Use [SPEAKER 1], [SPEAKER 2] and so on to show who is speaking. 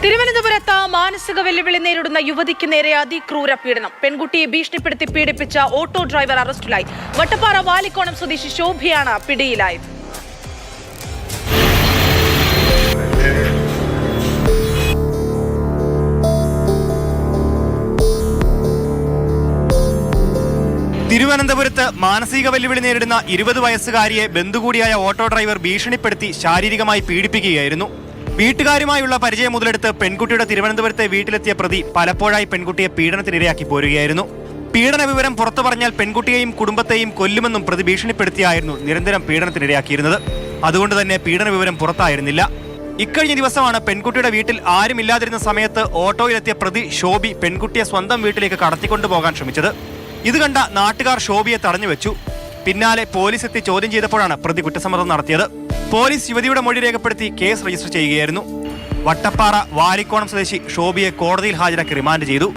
[SPEAKER 1] തിരുവനന്തപുരത്ത് മാനസിക വെല്ലുവിളി നേരിടുന്ന യുവതിക്ക് നേരെ അതിക്രൂര പീഡനം. പെൺകുട്ടിയെ ഭീഷണിപ്പെടുത്തി പീഡിപ്പിച്ച ഓട്ടോ ഡ്രൈവർ അറസ്റ്റിലായി. വട്ടപ്പാറ വാലിക്കോണം സ്വദേശി ശോഭയാണ് പിടിയിലായത്.
[SPEAKER 2] തിരുവനന്തപുരത്ത് മാനസിക വെല്ലുവിളി നേരിടുന്ന 20 വയസ്സുകാരിയെ ബന്ധുകൂടിയായ ഓട്ടോ ഡ്രൈവർ ഭീഷണിപ്പെടുത്തി ശാരീരികമായി പീഡിപ്പിക്കുകയായിരുന്നു. വീട്ടുകാരുമായുള്ള പരിചയം മുതലെടുത്ത് പെൺകുട്ടിയുടെ തിരുവനന്തപുരത്തെ വീട്ടിലെത്തിയ പ്രതി പലപ്പോഴായി പെൺകുട്ടിയെ പീഡനത്തിനിരയാക്കി പോരുകയായിരുന്നു. പീഡന വിവരം പുറത്തു പറഞ്ഞാൽ പെൺകുട്ടിയെയും കുടുംബത്തെയും കൊല്ലുമെന്നും പ്രതി ഭീഷണിപ്പെടുത്തിയായിരുന്നു നിരന്തരം പീഡനത്തിനിരയാക്കിയിരുന്നത്. അതുകൊണ്ട് തന്നെ പീഡന വിവരം പുറത്തായിരുന്നില്ല. ഇക്കഴിഞ്ഞ ദിവസമാണ് പെൺകുട്ടിയുടെ വീട്ടിൽ ആരുമില്ലാതിരുന്ന സമയത്ത് ഓട്ടോയിലെത്തിയ പ്രതി ശോഭി പെൺകുട്ടിയെ സ്വന്തം വീട്ടിലേക്ക് കടത്തിക്കൊണ്ടുപോകാൻ ശ്രമിച്ചത്. ഇത് കണ്ട നാട്ടുകാർ ശോഭിയെ തടഞ്ഞുവെച്ചു. പിന്നാലെ പോലീസ് എത്തി ചോദ്യം ചെയ്തപ്പോഴാണ് പ്രതി കുറ്റസമ്മതം നടത്തിയത്. പോലീസ് യുവതിയുടെ മൊഴി രേഖപ്പെടുത്തി കേസ് രജിസ്റ്റർ ചെയ്യുകയായിരുന്നു. വട്ടപ്പാറ വാലിക്കോണം സ്വദേശി ശോഭിയെ കോടതിയിൽ ഹാജരാക്കി റിമാൻഡ് ചെയ്തു.